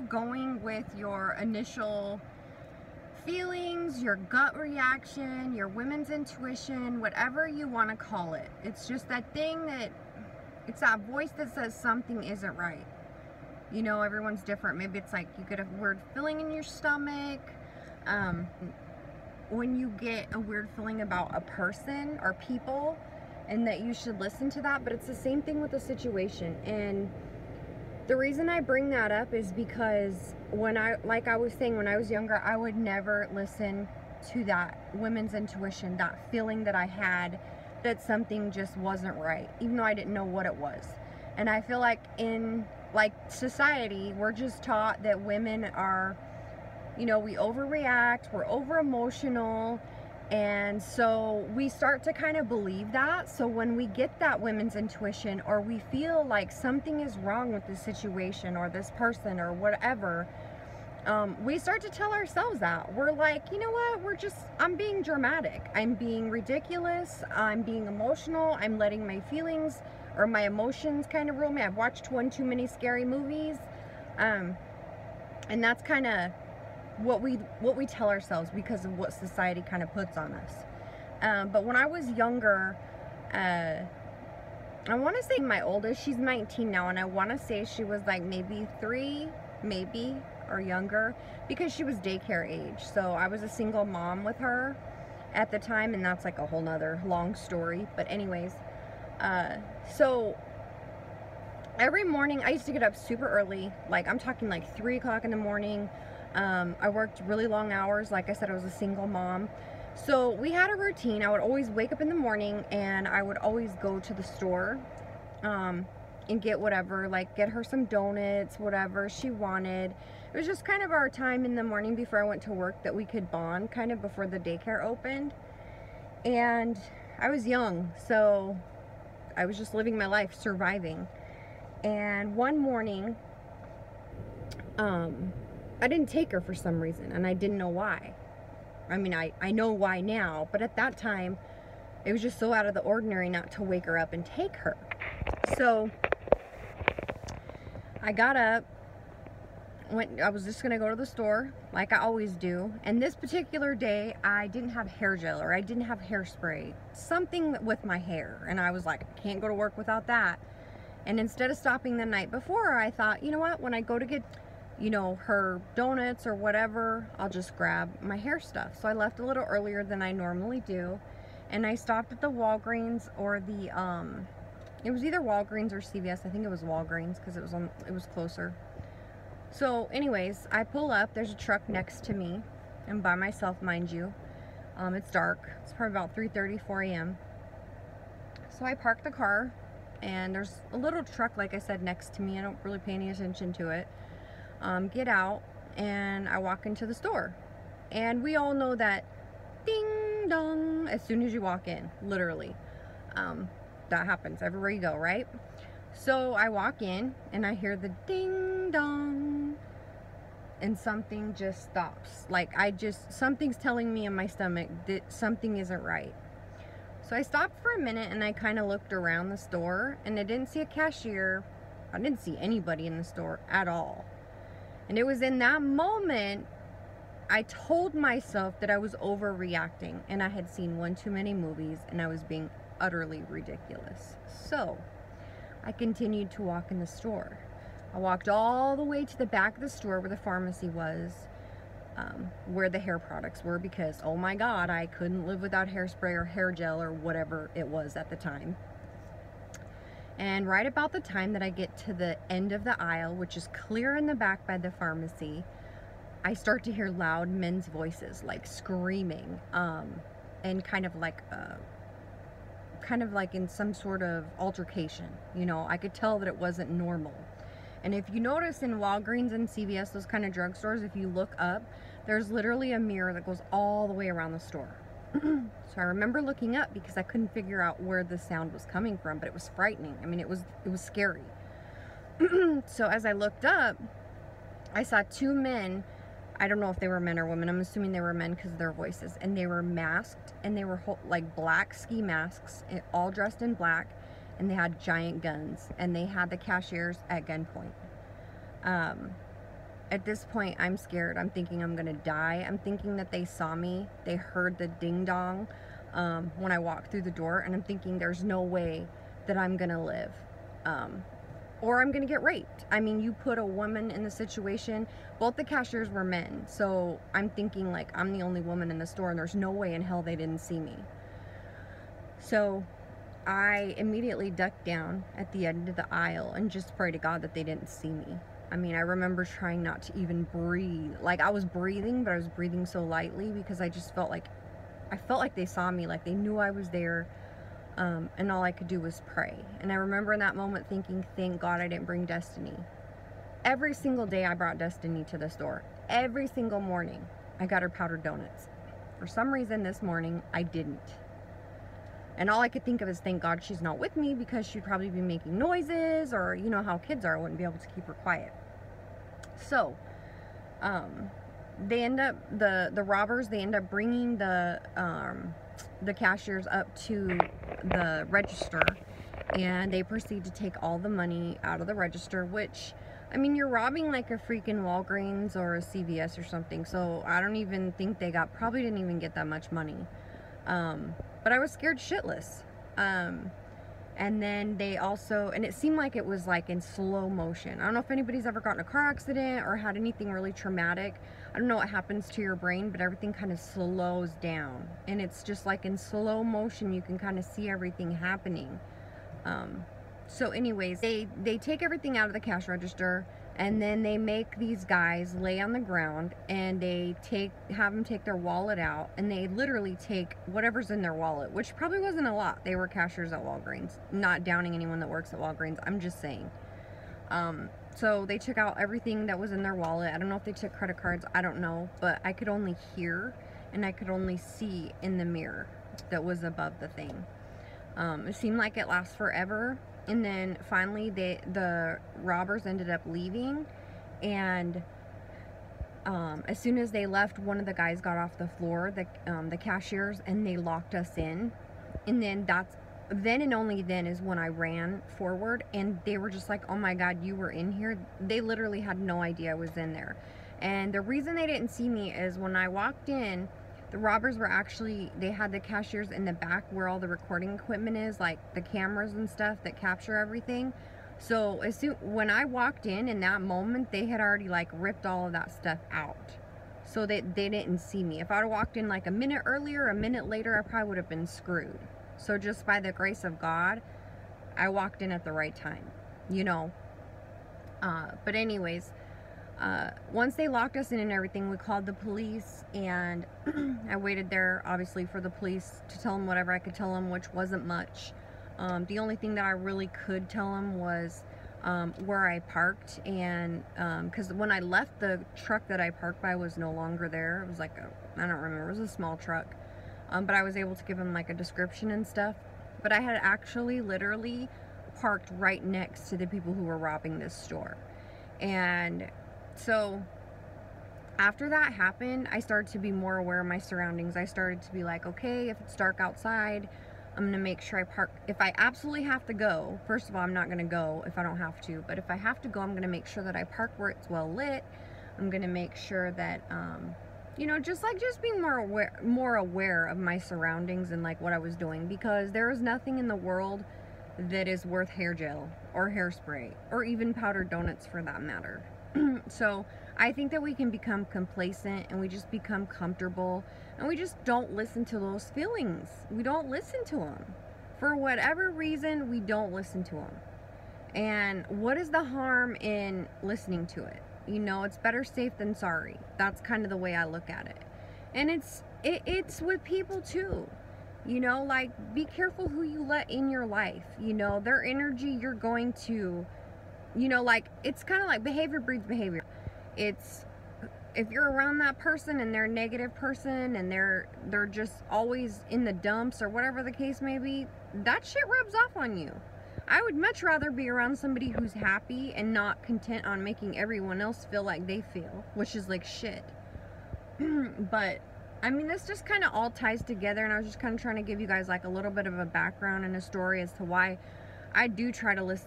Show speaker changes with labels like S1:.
S1: Going with your initial feelings, your gut reaction, your women's intuition, whatever you want to call it. It's just that thing it's that voice that says something isn't right. You know, everyone's different. Maybe it's like you get a weird feeling in your stomach. When you get a weird feeling about a person or people, and that you should listen to that. But it's the same thing with the situation. And the reason I bring that up is because like I was saying, when I was younger, I would never listen to that women's intuition, that feeling that I had that something just wasn't right, even though I didn't know what it was. And I feel like in society, we're just taught that women are, you know, we overreact, we're over emotional. And so we start to kind of believe that. So when we get that women's intuition, or we feel like something is wrong with this situation or this person or whatever, we start to tell ourselves that. We're like, you know what, I'm being dramatic, I'm being ridiculous, I'm being emotional, I'm letting my feelings or my emotions kind of rule me. I've watched one too many scary movies. And that's kind of what we tell ourselves because of what society kind of puts on us. But when I was younger, I want to say my oldest, she's 19 now, and I want to say she was like maybe 3, maybe, or younger, because she was daycare age. So I was a single mom with her at the time, and that's like a whole nother long story. But anyways, so every morning I used to get up super early, like I'm talking like 3 o'clock in the morning. I worked really long hours. Like I said, I was a single mom. So we had a routine. I would always wake up in the morning, and I would always go to the store and get whatever, like get her some donuts, whatever she wanted. It was just kind of our time in the morning before I went to work that we could bond, kind of before the daycare opened. And I was young, so I was just living my life, surviving. And one morning, I didn't take her for some reason, and I didn't know why. I mean, I know why now, but at that time, it was just so out of the ordinary not to wake her up and take her. So I got up, I was just gonna go to the store like I always do. And this particular day, I didn't have hair gel, or I didn't have hairspray, something with my hair. And I was like, I can't go to work without that. And instead of stopping the night before, I thought, you know what, when I go to get, you know, her donuts or whatever, I'll just grab my hair stuff. So I left a little earlier than I normally do, and I stopped at the Walgreens, or the it was either Walgreens or CVS. I think it was Walgreens because it was closer. So anyways, I pull up, there's a truck next to me. I'm by myself, mind you. It's dark. It's probably about 3:30, 4 a.m. So I park the car, and there's a little truck, like I said, next to me. I don't really pay any attention to it. Get out, and I walk into the store. And we all know that ding dong as soon as you walk in, literally. That happens everywhere you go, right? So I walk in, and I hear the ding dong, and something just stops. Like, something's telling me in my stomach that something isn't right. So I stopped for a minute, and I kind of looked around the store, and I didn't see a cashier. I didn't see anybody in the store at all. And it was in that moment I told myself that I was overreacting, and I had seen one too many movies, and I was being utterly ridiculous. So I continued to walk in the store. I walked all the way to the back of the store where the pharmacy was, where the hair products were, because oh my god, I couldn't live without hairspray or hair gel or whatever it was at the time. And right about the time that I get to the end of the aisle, which is clear in the back by the pharmacy, I start to hear loud men's voices, like screaming, and kind of like in some sort of altercation. You know, I could tell that it wasn't normal. And if you notice in Walgreens and CVS, those kind of drugstores, if you look up, there's literally a mirror that goes all the way around the store. So I remember looking up because I couldn't figure out where the sound was coming from, but it was frightening. I mean, it was scary. So as I looked up, I saw 2 men. I don't know if they were men or women. I'm assuming they were men because of their voices. And they were masked, and they were like black ski masks, all dressed in black, and they had giant guns, and they had the cashiers at gunpoint. at this point, I'm scared. I'm thinking I'm gonna die. I'm thinking that they saw me. They heard the ding dong when I walked through the door, and I'm thinking there's no way that I'm gonna live. Or I'm gonna get raped. I mean, you put a woman in the situation. Both the cashiers were men, so I'm thinking like I'm the only woman in the store, and there's no way in hell they didn't see me. So I immediately ducked down at the end of the aisle and just pray to God that they didn't see me. I mean, I remember trying not to even breathe. Like, I was breathing, but I was breathing so lightly because I just felt like, they saw me, like they knew I was there, and all I could do was pray. And I remember in that moment thinking, thank God I didn't bring Destiny. Every single day I brought Destiny to the store. Every single morning I got her powdered donuts. For some reason this morning I didn't. And all I could think of is, thank God she's not with me, because she'd probably be making noises, or you know how kids are, I wouldn't be able to keep her quiet. So, they end up, the robbers, they end up bringing the cashiers up to the register, and they proceed to take all the money out of the register, which, I mean, you're robbing like a freaking Walgreens or a CVS or something, so I don't even think they probably didn't even get that much money. But I was scared shitless. And then they also, and it seemed like it was like in slow motion. I don't know if anybody's ever gotten a car accident or had anything really traumatic. I don't know what happens to your brain, but everything kind of slows down. And it's just like in slow motion, you can kind of see everything happening. So anyways, they take everything out of the cash register, and then they make these guys lay on the ground, and they have them take their wallet out, and they literally take whatever's in their wallet, which probably wasn't a lot. They were cashiers at Walgreens. Not downing anyone that works at Walgreens, I'm just saying. So they took out everything that was in their wallet. I don't know if they took credit cards, I don't know, but I could only hear and I could only see in the mirror that was above the thing. It seemed like it lasts forever. And then finally the robbers ended up leaving, and as soon as they left, one of the guys got off the floor, the cashiers, and they locked us in. And then then and only then is when I ran forward, and they were just like, oh my God, you were in here? They literally had no idea I was in there. And the reason they didn't see me is when I walked in, the robbers were actually, they had the cashiers in the back where all the recording equipment is, like the cameras and stuff that capture everything. So when I walked in that moment, they had already like ripped all of that stuff out. So they didn't see me. If I would have walked in like a minute earlier, a minute later, I probably would have been screwed. So just by the grace of God, I walked in at the right time, you know. But anyways, once they locked us in and everything, we called the police, and I waited there obviously for the police to tell them whatever I could tell them, which wasn't much. The only thing that I really could tell them was where I parked, and because when I left, the truck that I parked by was no longer there. It was like I don't remember, it was a small truck, but I was able to give them like a description and stuff. But I had actually literally parked right next to the people who were robbing this store. And so after that happened, I started to be more aware of my surroundings. I started to be like, okay, if it's dark outside, I'm gonna make sure I park. If I absolutely have to go, first of all, I'm not gonna go if I don't have to, but if I have to go, I'm gonna make sure that I park where it's well lit. I'm gonna make sure that you know, just being more aware of my surroundings and like what I was doing, because there is nothing in the world that is worth hair gel or hairspray or even powdered donuts for that matter. So I think that we can become complacent, and we just become comfortable, and we just don't listen to those feelings. We don't listen to them. For whatever reason, we don't listen to them. And what is the harm in listening to it? You know, it's better safe than sorry. That's kind of the way I look at it. And it's with people too. You know, like, be careful who you let in your life. You know, their energy, you're going to, you know, like, it's kind of like behavior breeds behavior. It's, if you're around that person and they're a negative person and they're just always in the dumps or whatever the case may be, that shit rubs off on you. I would much rather be around somebody who's happy and not content on making everyone else feel like they feel, which is like shit. But I mean, this just kind of all ties together, and I was just kind of trying to give you guys like a little bit of a background and a story as to why I do try to listen